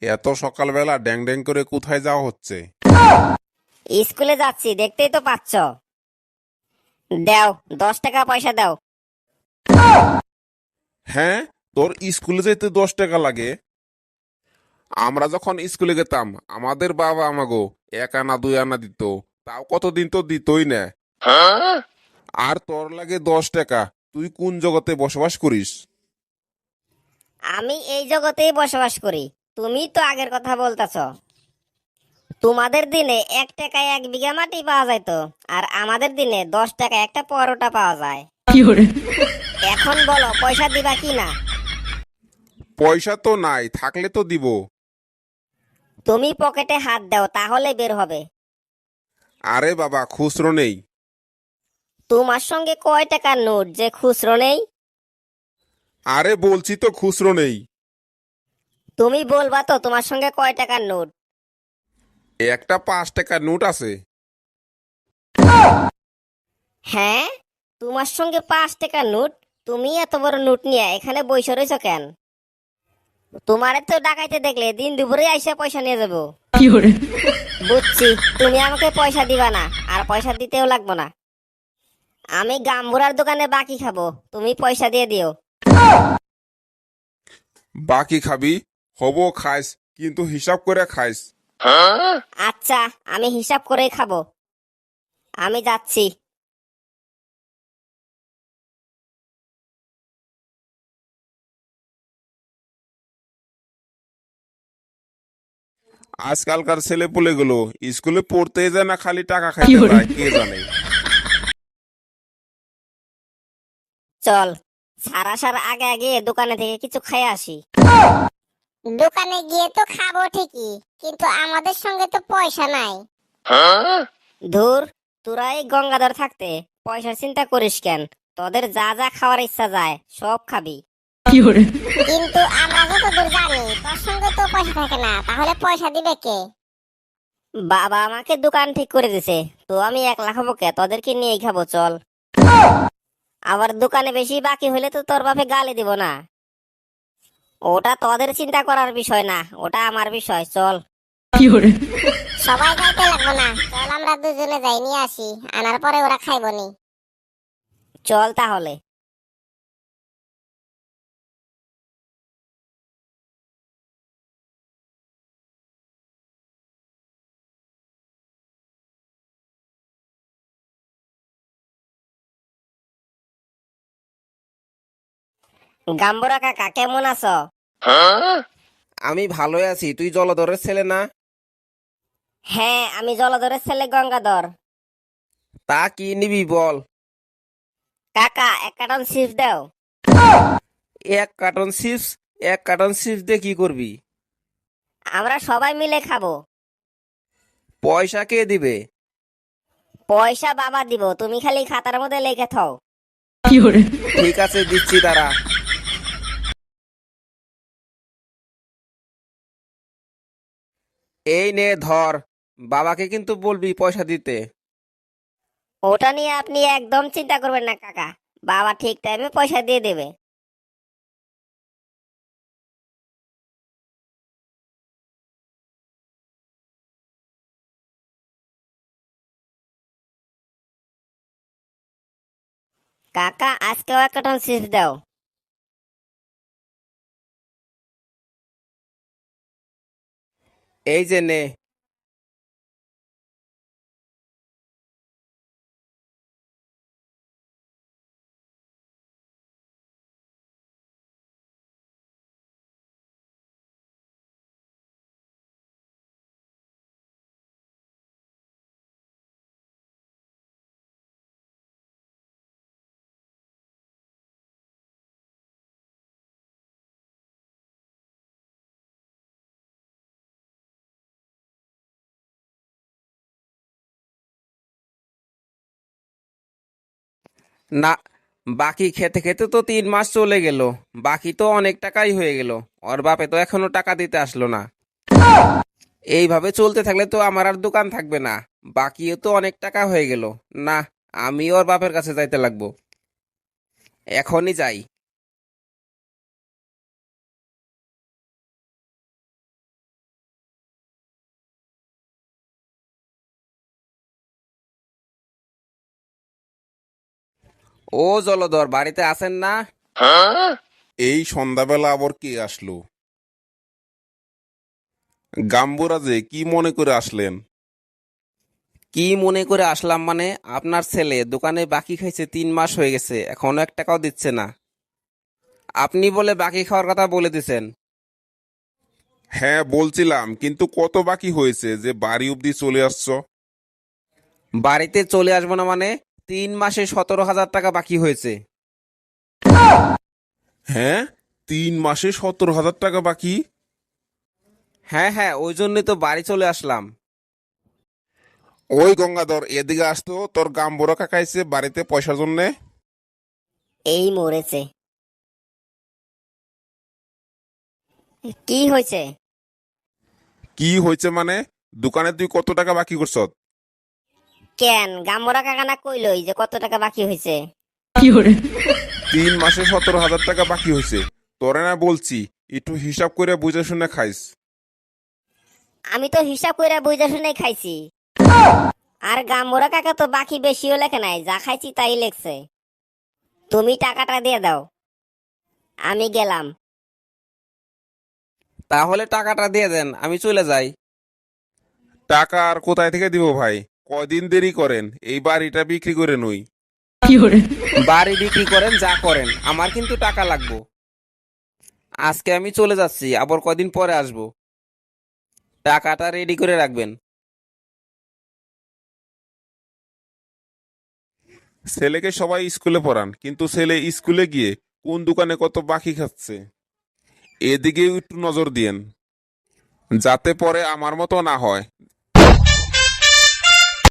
এত সকালবেলা ড্যাং ড্যাং করে কোথায় যাওয়া হচ্ছে? স্কুলে যাচ্ছি, দেখতেই তো পাচ্ছ। দাও, 10 টাকা পয়সা দাও। হ্যাঁ, তোর স্কুলে যেতে 10 টাকা লাগে? আমরা যখন স্কুলে যেতাম আমাদের বাবা আমাগো 1 আনা 2 আনা দিত, তাও কতদিন তো দিতই না। আর তোর লাগে 10 টাকা? তুই কোন জগতে বসবাস করিস? আমি এই জগতেই বসবাস করি। তুমি তো আগের কথা বলতেছ। তোমাদের দিনে 1 টাকায় 1 বিঘা মাটি পাওয়া যায় তো, আর আমাদের দিনে 10 টাকায় একটা পরোটা পাওয়া যায়। এখন বলো, পয়সা দিবা কি না? পয়সা তো নাই, থাকলে তো দিব। তুমি পকেটে হাত দাও, তাহলে বের হবে। আরে বাবা, খুচরো নেই। তোমার সঙ্গে কয় টাকার নোট যে খুচরো নেই? আরে বলছি তো খুচরো নেই। তুমি বলবা তো তোমার সঙ্গে কয় টাকার নোট? একটা 5 টাকার নোট আছে। হ্যাঁ, তোমার সঙ্গে 5 টাকার নোট? তুমি এত বড় নোট নিয়ে এখানে বসে রয়েছো কেন? তোমারে তো ডাকাইতে দেখলে দিন দুপুরে আইসা পয়সা নিয়ে যাবো। বুঝছি, তুমি আমাকে পয়সা দিবা না, আর পয়সা দিতেও লাগবো না। আমি গাম্বুরার দোকানে বাকি খাবো, তুমি পয়সা দিয়ে দিও। বাকি খাবি? হবো খাইস, কিন্তু হিসাব করে খাইস। আচ্ছা, আমি হিসাব করেই খাবো। আমি যাচ্ছি। আজকালকার ছেলে পুলে গুলো স্কুলে পড়তে যায় না, খালি টাকা খাইতে যায়, কে জানে। চল, সারা সারা আগে আগে দোকানে থেকে কিছু খাই আসি। দোকানে গিয়ে তো খাবো ঠিকই, কিন্তু আমাদের সঙ্গে তো পয়সা নাই। ধুর, তোরা এই গঙ্গাধর থাকতে পয়সার চিন্তা করিস কেন? তোদের যা যা খাওয়ার ইচ্ছা যায় সব খাবি। কিন্তু আমরা যতদূর জানি তোর সঙ্গে তো পয়সা থাকে না, তাহলে পয়সা দিবে কে? বাবা আমাকে দোকান ঠিক করে দিছে, তো আমি একলা খাবো কে? তোদেরকে নিয়েই খাবো, চল। আবার দোকানে বেশি বাকি হলে তো তোর বাপে গালি দিব না। ওটা তোদের চিন্তা করার বিষয় না, ওটা আমার বিষয়, চল। সবাই যাইতে লাগবো না, চল আমরা দুজনে যাই, নিয়ে আসি, আনার পরে ওরা খাইবো নি। চল তাহলে। গাম্বরা কাকা, কেমন আছো? আমি ভালোই আছি। তুই জলধরের ছেলে না? হ্যাঁ, আমি জলধরের ছেলে গঙ্গাধর। তা কি নিবি বল। কাকা, 1 কার্টন চিপস দাও। 1 কার্টন চিপস? 1 কার্টন চিপস দিয়ে কি করবি? আমরা সবাই মিলে খাবো। পয়সা কে দিবে? পয়সা বাবা দিব, তুমি খালি খাতার মধ্যে লিখে থাও। ঠিক আছে, দিচ্ছি তারা। এই নে ধর, বাবাকে কিন্তু বলবি পয়সা দিতে। ওটা নিয়ে আপনি একদম চিন্তা করবেন না কাকা, বাবা ঠিক টাইমে পয়সা দিয়ে দেবে। কাকা, আজকেও 1 কার্টন চিপস দাও। এই যে নে। না, বাকি খেতে খেতে তো 3 মাস চলে গেল। বাকি তো অনেক টাকাই হয়ে গেল। ওর বাপে তো এখনো টাকা দিতে আসলো না। এইভাবে চলতে থাকলে তো আমার আর দোকান থাকবে না। বাকিও তো অনেক টাকা হয়ে গেল। না, আমি ওর বাপের কাছে যাইতে লাগবো। এখনই যাই। ও জলধর, বাড়িতে আছেন না? এই সন্ধ্যাবেলা আবার কে আসলো? গাম্বুরা যে কি মনে করে আসলেন? কি মনে করে আসলাম মানে, আপনার ছেলে দোকানে বাকি খাইছে 3 মাস হয়ে গেছে, এখনো 1 টাকাও দিচ্ছে না। আপনি বলে বাকি খাওয়ার কথা বলে দিছেন। হ্যাঁ বলছিলাম, কিন্তু কত বাকি হয়েছে যে বাড়ি অব্দি চলে আসছো? বাড়িতে চলে আসবো না মানে, 3 মাসে 17,000 টাকা বাকি হয়েছে। হ্যাঁ, 3 মাসে 17,000 টাকা বাকি? হ্যাঁ হ্যাঁ, ওই জন্যই তো বাড়ি চলে আসলাম। ওই গঙ্গাধর, এদিকে আসতো, তোর গাম্বুরা কাকাইছে বাড়িতে পয়সার জন্যে। এই মরেছে। কি হয়েছে? কি হয়েছে মানে? দোকানে তুই কত টাকা বাকি করছ? কেন গামরা কাকানা কইলই যে কত টাকা বাকি হয়েছে? 3 মাসে 17,000 টাকা বাকি হয়েছে। তোরে না বলছি একটু হিসাব করে বুঝে শুনে খাইস। আমি তো হিসাব করে বুঝে শুনে খাইছি। আর গামরা কাকা তো বাকি বেশিও লেখে নাই, যা খাইছি তাই লেখছে। তুমি টাকাটা দিয়ে দাও, আমি গেলাম। তাহলে টাকাটা দিয়ে দেন, আমি চলে যাই। টাকা আর কোথায় থেকে দিব ভাই? কয়দিন দেরি করেন, এই বাড়িটা বিক্রি করে নই। বাড়ি বিক্রি করেন যা করেন, আমার কিন্তু টাকা লাগবে। আজকে আমি চলে যাচ্ছি, আবার কদিন পরে আসবো। টাকাটা রেডি করে রাখবেন। ছেলেকে সবাই স্কুলে পড়ান, কিন্তু ছেলে স্কুলে গিয়ে কোন দোকানে কত বাকি খাচ্ছে এদিকেও একটু নজর দিয়েন, যাতে পরে আমার মতো না হয়